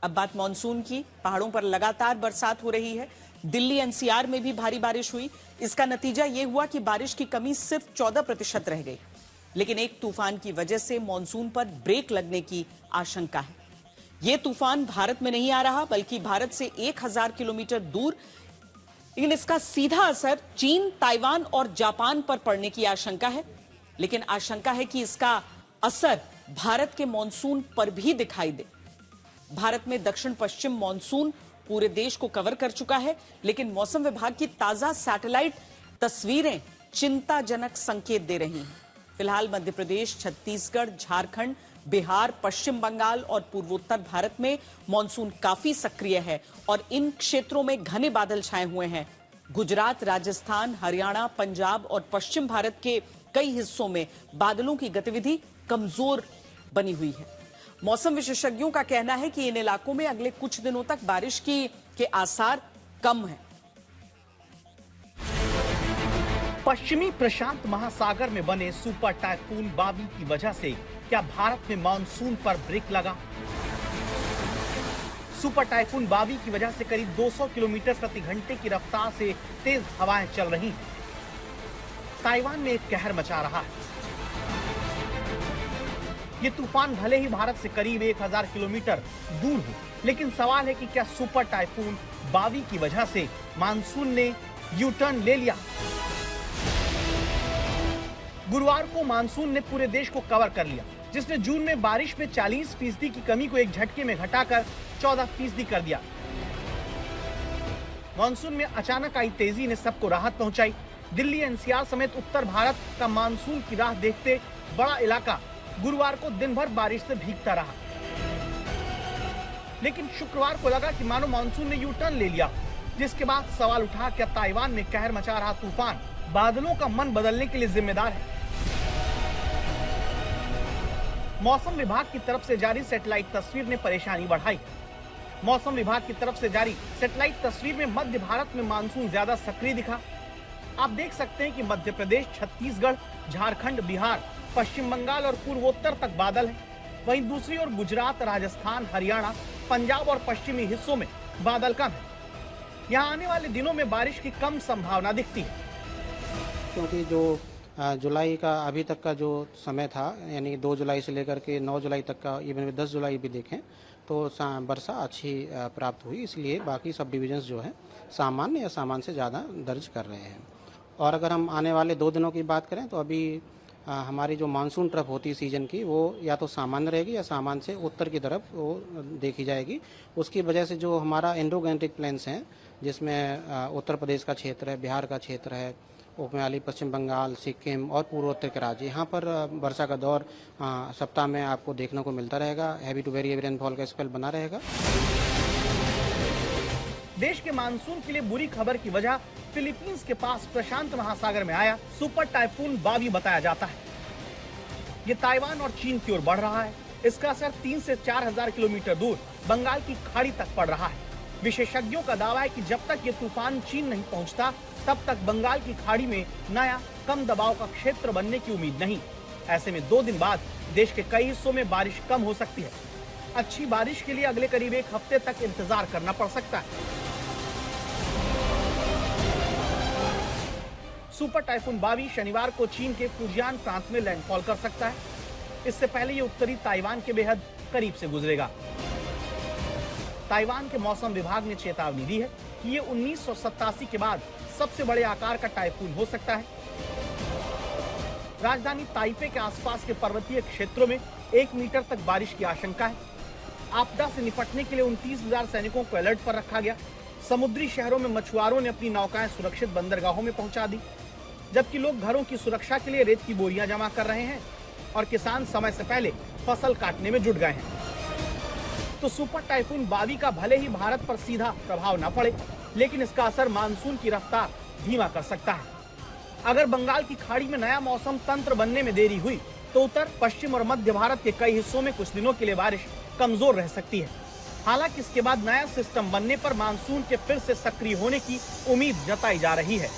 अब बात मानसून की। पहाड़ों पर लगातार बरसात हो रही है। दिल्ली एनसीआर में भी भारी बारिश हुई। इसका नतीजा यह हुआ कि बारिश की कमी सिर्फ 14% रह गई। लेकिन एक तूफान की वजह से मानसून पर ब्रेक लगने की आशंका है। यह तूफान भारत में नहीं आ रहा, बल्कि भारत से 1000 किलोमीटर दूर, लेकिन इसका सीधा असर चीन, ताइवान और जापान पर पड़ने की आशंका है। लेकिन आशंका है कि इसका असर भारत के मानसून पर भी दिखाई दे। भारत में दक्षिण पश्चिम मानसून पूरे देश को कवर कर चुका है, लेकिन मौसम विभाग की ताजा सैटेलाइट तस्वीरें चिंताजनक संकेत दे रही हैं। फिलहाल मध्य प्रदेश, छत्तीसगढ़, झारखंड, बिहार, पश्चिम बंगाल और पूर्वोत्तर भारत में मानसून काफी सक्रिय है और इन क्षेत्रों में घने बादल छाए हुए हैं। गुजरात, राजस्थान, हरियाणा, पंजाब और पश्चिम भारत के कई हिस्सों में बादलों की गतिविधि कमजोर बनी हुई है। मौसम विशेषज्ञों का कहना है कि इन इलाकों में अगले कुछ दिनों तक बारिश के आसार कम हैं। पश्चिमी प्रशांत महासागर में बने सुपर टाइफून बावी की वजह से क्या भारत में मानसून पर ब्रेक लगा? सुपर टाइफून बावी की वजह से करीब 200 किलोमीटर प्रति घंटे की रफ्तार से तेज हवाएं चल रही हैं। ताइवान में एक कहर मचा रहा है। ये तूफान भले ही भारत से करीब 1000 किलोमीटर दूर हो, लेकिन सवाल है कि क्या सुपर टाइफून बावी की वजह से मानसून ने यू टर्न ले लिया? गुरुवार को मानसून ने पूरे देश को कवर कर लिया, जिसने जून में बारिश में 40% की कमी को एक झटके में घटाकर 14% कर दिया। मानसून में अचानक आई तेजी ने सबको राहत पहुंचाई। दिल्ली एनसीआर समेत उत्तर भारत का मानसून की राह देखते बड़ा इलाका गुरुवार को दिन भर बारिश से भीगता रहा। लेकिन शुक्रवार को लगा कि मानो मानसून ने यू टर्न ले लिया, जिसके बाद सवाल उठा, क्या ताइवान में कहर मचा रहा तूफान बादलों का मन बदलने के लिए जिम्मेदार है? मौसम विभाग की तरफ से जारी सैटेलाइट तस्वीर ने परेशानी बढ़ाई। मौसम विभाग की तरफ से जारी सैटेलाइट तस्वीर में मध्य भारत में मानसून ज्यादा सक्रिय दिखा। आप देख सकते हैं कि मध्य प्रदेश, छत्तीसगढ़, झारखंड, बिहार, पश्चिम बंगाल और पूर्वोत्तर तक बादल हैं। वहीं दूसरी ओर गुजरात, राजस्थान, हरियाणा, पंजाब और पश्चिमी हिस्सों में बादल कम है। यहाँ आने वाले दिनों में बारिश की कम संभावना दिखती है, क्योंकि जो जुलाई का अभी तक का जो समय था, यानी 2 जुलाई से लेकर के 9 जुलाई तक का, इवन 10 जुलाई भी देखें तो वर्षा अच्छी प्राप्त हुई। इसलिए बाकी सब डिविजन्स जो है सामान्य या सामान्य से ज़्यादा दर्ज कर रहे हैं। और अगर हम आने वाले 2 दिनों की बात करें तो अभी हमारी जो मानसून ट्रफ होती है सीजन की, वो या तो सामान्य रहेगी या सामान्य से उत्तर की तरफ वो देखी जाएगी। उसकी वजह से जो हमारा इंडो-गैंजेटिक प्लेन्स हैं, जिसमें उत्तर प्रदेश का क्षेत्र है, बिहार का क्षेत्र है, उपमहाली, पश्चिम बंगाल, सिक्किम और पूर्वोत्तर के राज्य, यहाँ पर वर्षा का दौर सप्ताह में आपको देखने को मिलता रहेगा। Heavy to very heavy rainfall का स्पेल बना रहेगा। देश के मानसून के लिए बुरी खबर की वजह फिलीपींस के पास प्रशांत महासागर में आया सुपर टाइफून बावी बताया जाता है। ये ताइवान और चीन की ओर बढ़ रहा है। इसका असर 3 से 4000 किलोमीटर दूर बंगाल की खाड़ी तक पड़ रहा है। विशेषज्ञों का दावा है कि जब तक ये तूफान चीन नहीं पहुंचता, तब तक बंगाल की खाड़ी में नया कम दबाव का क्षेत्र बनने की उम्मीद नहीं। ऐसे में 2 दिन बाद देश के कई हिस्सों में बारिश कम हो सकती है। अच्छी बारिश के लिए अगले करीब 1 हफ्ते तक इंतजार करना पड़ सकता है। सुपर टाइफून बावी शनिवार को चीन के फुजियान प्रांत में लैंडफॉल कर सकता है। इससे पहले ये उत्तरी ताइवान के बेहद करीब से गुजरेगा। ताइवान के मौसम विभाग ने चेतावनी दी है कि ये 1987 के बाद सबसे बड़े आकार का टाइफून हो सकता है। राजधानी ताइपे के आसपास के पर्वतीय क्षेत्रों में 1 मीटर तक बारिश की आशंका है। आपदा से निपटने के लिए 29,000 सैनिकों को अलर्ट पर रखा गया। समुद्री शहरों में मछुआरों ने अपनी नौकाएं सुरक्षित बंदरगाहों में पहुंचा दी, जबकि लोग घरों की सुरक्षा के लिए रेत की बोरियां जमा कर रहे हैं और किसान समय से पहले फसल काटने में जुट गए हैं। तो सुपर टाइफून बावी का भले ही भारत पर सीधा प्रभाव न पड़े, लेकिन इसका असर मानसून की रफ्तार धीमा कर सकता है। अगर बंगाल की खाड़ी में नया मौसम तंत्र बनने में देरी हुई तो उत्तर, पश्चिम और मध्य भारत के कई हिस्सों में कुछ दिनों के लिए बारिश कमजोर रह सकती है। हालांकि इसके बाद नया सिस्टम बनने पर मानसून के फिर से सक्रिय होने की उम्मीद जताई जा रही है।